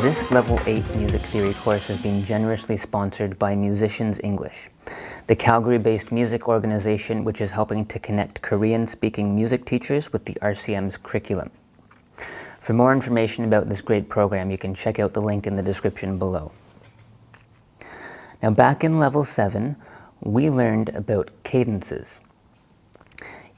This Level 8 Music Theory course has been generously sponsored by Musicians English, the Calgary-based music organization which is helping to connect Korean-speaking music teachers with the RCM's curriculum. For more information about this great program, you can check out the link in the description below. Now, back in Level 7, we learned about cadences.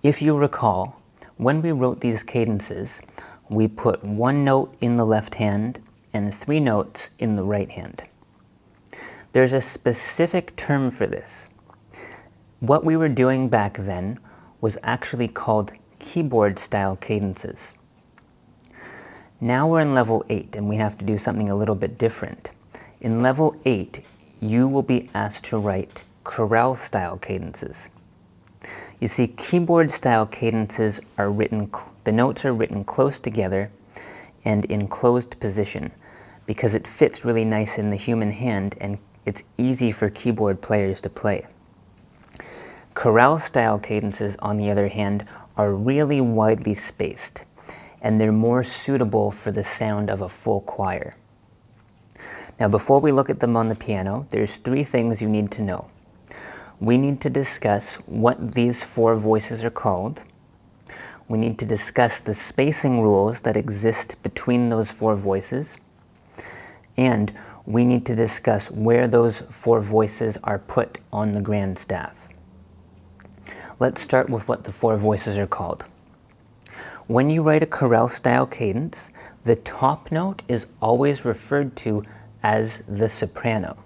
If you recall, when we wrote these cadences, we put one note in the left hand and 3 notes in the right hand. There's a specific term for this. What we were doing back then was actually called keyboard-style cadences. Now we're in Level 8 and we have to do something a little bit different. In Level 8, you will be asked to write chorale-style cadences. You see, keyboard-style cadences are written, the notes are written close together and in closed position because it fits really nice in the human hand and it's easy for keyboard players to play. Chorale-style cadences, on the other hand, are really widely spaced and they're more suitable for the sound of a full choir. Now, before we look at them on the piano, there's 3 things you need to know. We need to discuss what these 4 voices are called. We need to discuss the spacing rules that exist between those 4 voices. And we need to discuss where those 4 voices are put on the grand staff. Let's start with what the 4 voices are called. When you write a chorale-style cadence, the top note is always referred to as the soprano.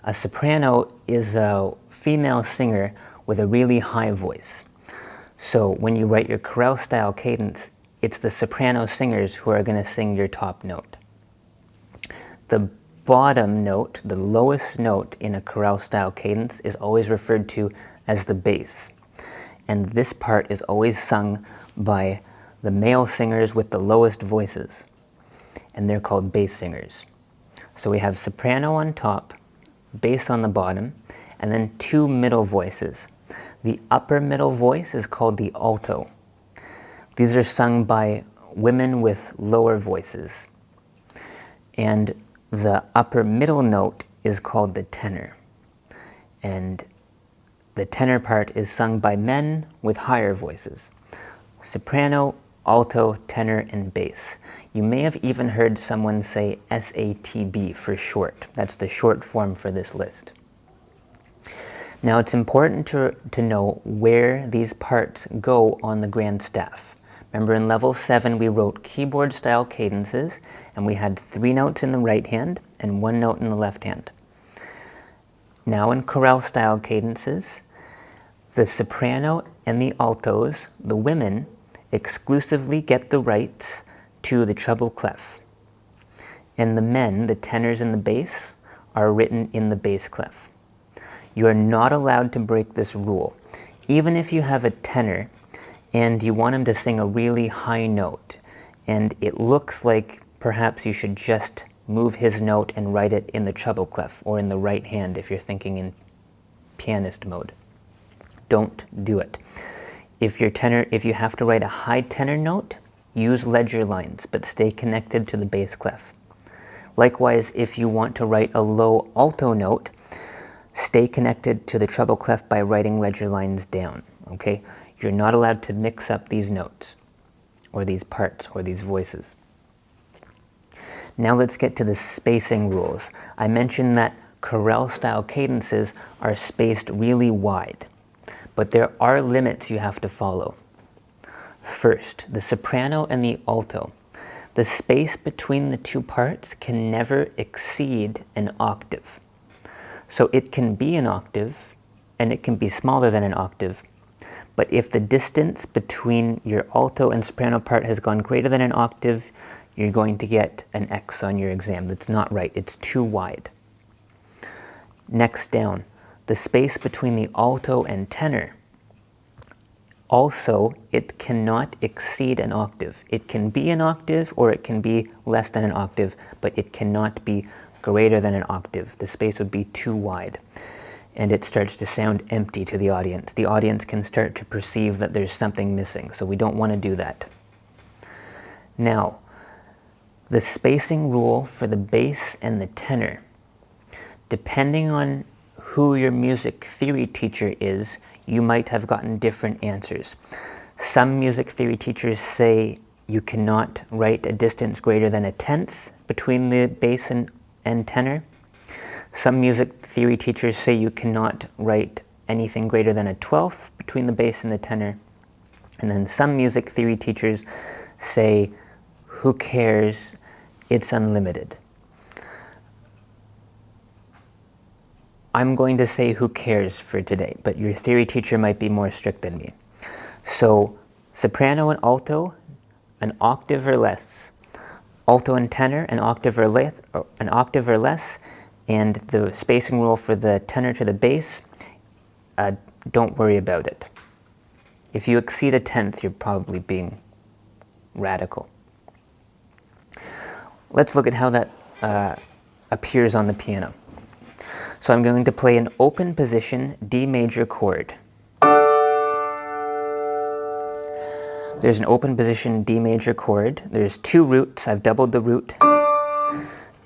A soprano is a female singer with a really high voice. So when you write your chorale-style cadence, it's the soprano singers who are going to sing your top note. The bottom note, the lowest note in a chorale-style cadence, is always referred to as the bass. And this part is always sung by the male singers with the lowest voices. And they're called bass singers. So we have soprano on top, bass on the bottom, and then 2 middle voices. The upper middle voice is called the alto. These are sung by women with lower voices. And the upper middle note is called the tenor. And the tenor part is sung by men with higher voices. Soprano, alto, tenor, and bass. You may have even heard someone say SATB for short. That's the short form for this list. Now, it's important to know where these parts go on the grand staff. Remember, in Level 7, we wrote keyboard-style cadences, and we had 3 notes in the right hand and 1 note in the left hand. Now, in chorale-style cadences, the soprano and the altos, the women, exclusively get the rights to the treble clef. And the men, the tenors and the bass, are written in the bass clef. You are not allowed to break this rule. Even if you have a tenor and you want him to sing a really high note, and it looks like perhaps you should just move his note and write it in the treble clef or in the right hand if you're thinking in pianist mode. Don't do it. If you have to write a high tenor note, use ledger lines, but stay connected to the bass clef. Likewise, if you want to write a low alto note, stay connected to the treble clef by writing ledger lines down, okay? You're not allowed to mix up these notes, or these parts, or these voices. Now let's get to the spacing rules. I mentioned that chorale-style cadences are spaced really wide, but there are limits you have to follow. First, the soprano and the alto. The space between the 2 parts can never exceed an octave. So it can be an octave, and it can be smaller than an octave. But if the distance between your alto and soprano part has gone greater than an octave, you're going to get an X on your exam. That's not right. It's too wide. Next down, the space between the alto and tenor. Also, it cannot exceed an octave. It can be an octave or it can be less than an octave, but it cannot be greater than an octave. The space would be too wide. And it starts to sound empty to the audience. The audience can start to perceive that there's something missing, so we don't want to do that. Now, the spacing rule for the bass and the tenor, depending on who your music theory teacher is, you might have gotten different answers. Some music theory teachers say you cannot write a distance greater than a tenth between the bass and tenor. Some music theory teachers say you cannot write anything greater than a twelfth between the bass and the tenor. And then some music theory teachers say, who cares, it's unlimited. I'm going to say who cares for today, but your theory teacher might be more strict than me. So soprano and alto, an octave or less. Alto and tenor, an octave or less, and the spacing rule for the tenor to the bass, don't worry about it. If you exceed a tenth, you're probably being radical. Let's look at how that appears on the piano. So I'm going to play an open position D major chord. There's an open position D major chord. There's two roots. I've doubled the root.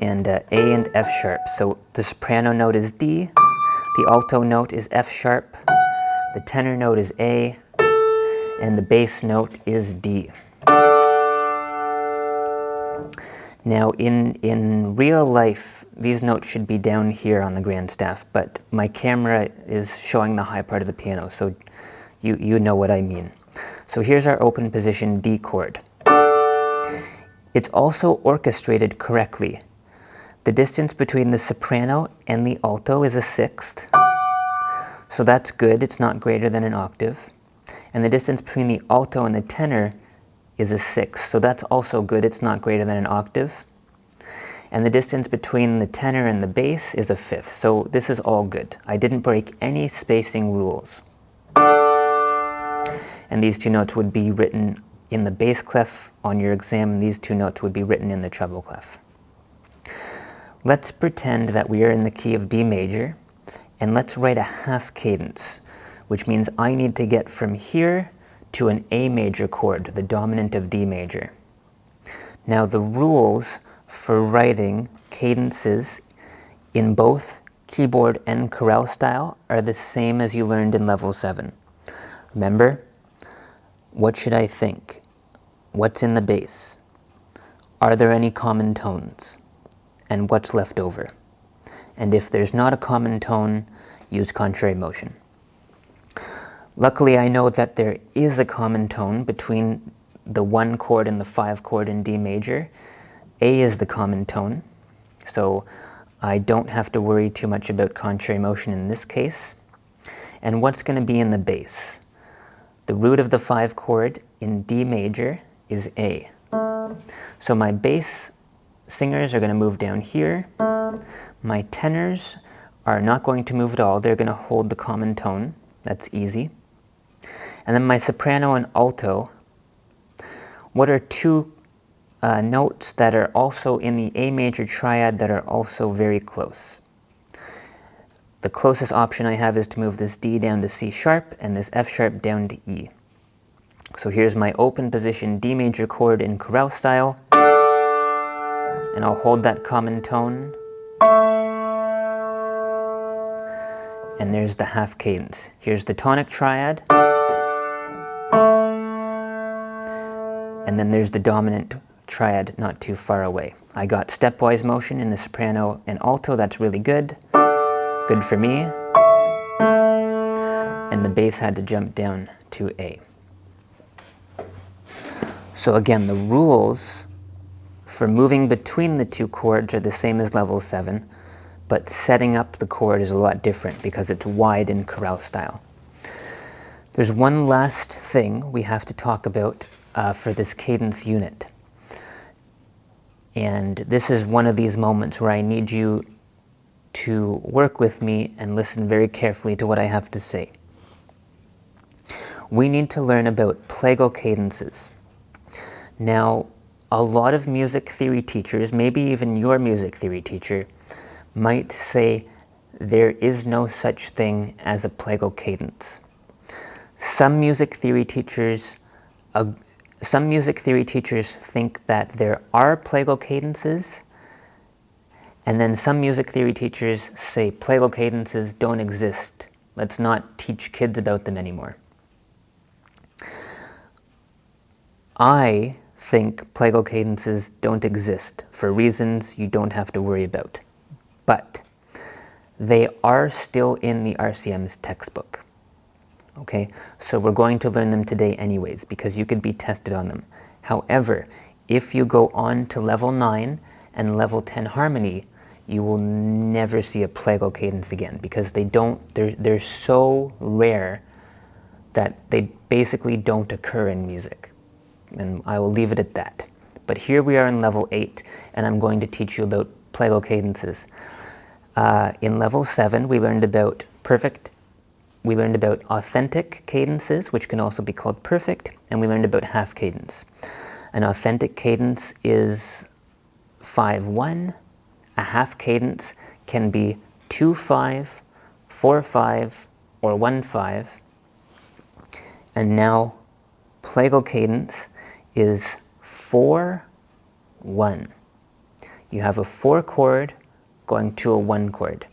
And A and F sharp. So the soprano note is D, the alto note is F sharp, the tenor note is A, and the bass note is D. Now in real life, these notes should be down here on the grand staff, but my camera is showing the high part of the piano, so you know what I mean. So here's our open position D chord. It's also orchestrated correctly. The distance between the soprano and the alto is a sixth, so that's good, it's not greater than an octave. And the distance between the alto and the tenor is a sixth, so that's also good, it's not greater than an octave. And the distance between the tenor and the bass is a fifth, so this is all good. I didn't break any spacing rules. And these two notes would be written in the bass clef on your exam, and these two notes would be written in the treble clef. Let's pretend that we are in the key of D major, and let's write a half cadence, which means I need to get from here to an A major chord, the dominant of D major. Now the rules for writing cadences in both keyboard and chorale style are the same as you learned in level 7. Remember, what should I think? What's in the bass? Are there any common tones? And what's left over? And if there's not a common tone, use contrary motion. Luckily, I know that there is a common tone between the 1 chord and the 5 chord in D major. A is the common tone, so I don't have to worry too much about contrary motion in this case. And what's going to be in the bass? The root of the 5 chord in D major is A. So my bass singers are going to move down here. My tenors are not going to move at all. They're going to hold the common tone. That's easy. And then my soprano and alto, what are two notes that are also in the A major triad that are also very close? The closest option I have is to move this D down to C sharp and this F sharp down to E. So here's my open position D major chord in chorale style, and I'll hold that common tone, and there's the half cadence. Here's the tonic triad, and then there's the dominant triad not too far away. I got stepwise motion in the soprano and alto, that's really good. Good for me. And the bass had to jump down to A. So again, the rules for moving between the two chords are the same as level 7, but setting up the chord is a lot different because it's wide in chorale style. There's one last thing we have to talk about for this cadence unit. And this is one of these moments where I need you to work with me and listen very carefully to what I have to say. We need to learn about Plagal cadences. Now, a lot of music theory teachers, maybe even your music theory teacher, might say there is no such thing as a Plagal cadence. Some music theory teachers Some music theory teachers think that there are Plagal cadences, and then some music theory teachers say Plagal cadences don't exist. Let's not teach kids about them anymore. I think Plagal cadences don't exist for reasons you don't have to worry about. But they are still in the RCM's textbook. Okay, so we're going to learn them today anyways, because you could be tested on them. However, if you go on to level 9 and level 10 harmony, you will never see a Plagal cadence again, because they're so rare that they basically don't occur in music. And I will leave it at that. But here we are in level 8, and I'm going to teach you about Plagal cadences. In level 7, we learned about authentic cadences, which can also be called perfect, and we learned about half cadence. An authentic cadence is 5-1. A half cadence can be 2-5, 4-5, or 1-5. And now Plagal cadence is 4-1. You have a 4 chord going to a 1 chord.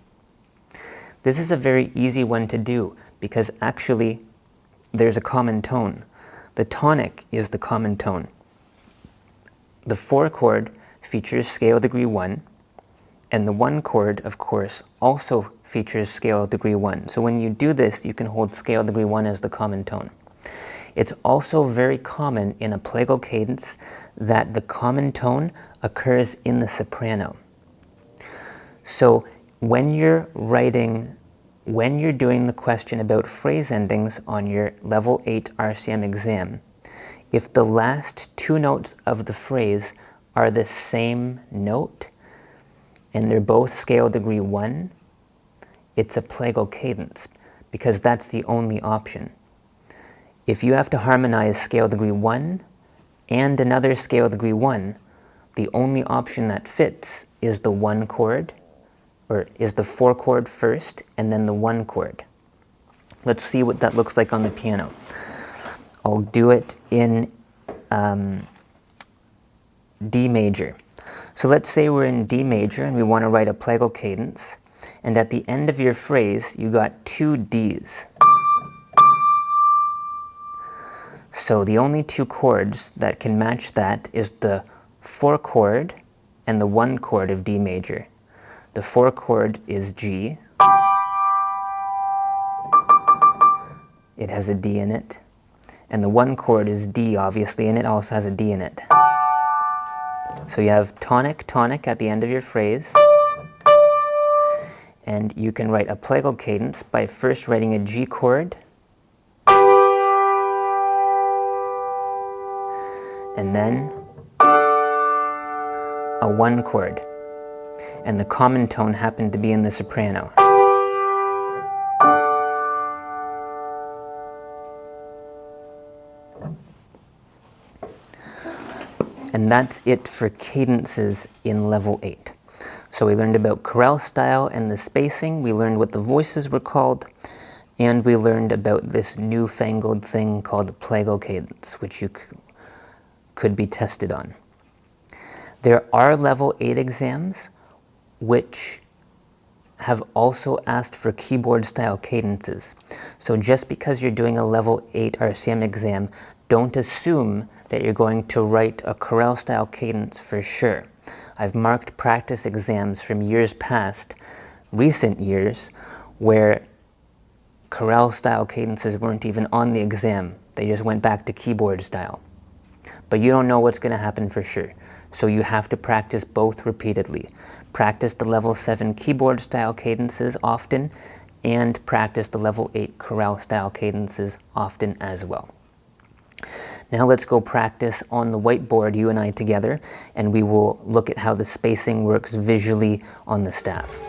This is a very easy one to do because actually there's a common tone. The tonic is the common tone. The 4 chord features scale degree 1, and the 1 chord, of course, also features scale degree 1. So when you do this, you can hold scale degree 1 as the common tone. It's also very common in a Plagal cadence that the common tone occurs in the soprano. So when you're doing the question about phrase endings on your level 8 RCM exam, if the last 2 notes of the phrase are the same note and they're both scale degree 1, it's a Plagal cadence because that's the only option. If you have to harmonize scale degree 1 and another scale degree 1, the only option that fits is the 1 chord, or is the 4 chord first and then the 1 chord. Let's see what that looks like on the piano. I'll do it in D major. So let's say we're in D major and we want to write a Plagal cadence, and at the end of your phrase you got 2 Ds. So the only 2 chords that can match that is the 4 chord and the 1 chord of D major. The 4 chord is G. It has a D in it. And the 1 chord is D, obviously, and it also has a D in it. So you have tonic, tonic at the end of your phrase. And you can write a Plagal cadence by first writing a G chord, and then a 1 chord. And the common tone happened to be in the soprano. And that's it for cadences in level 8. So we learned about chorale style and the spacing, we learned what the voices were called, and we learned about this newfangled thing called Plagal cadence, which you could be tested on. There are level 8 exams which have also asked for keyboard style cadences. So just because you're doing a level 8 RCM exam, don't assume that you're going to write a chorale style cadence for sure. I've marked practice exams from years past, recent years, where chorale style cadences weren't even on the exam. They just went back to keyboard style. But you don't know what's going to happen for sure. So you have to practice both repeatedly. Practice the level 7 keyboard style cadences often, and practice the level 8 chorale style cadences often as well. Now let's go practice on the whiteboard, you and I together, and we will look at how the spacing works visually on the staff.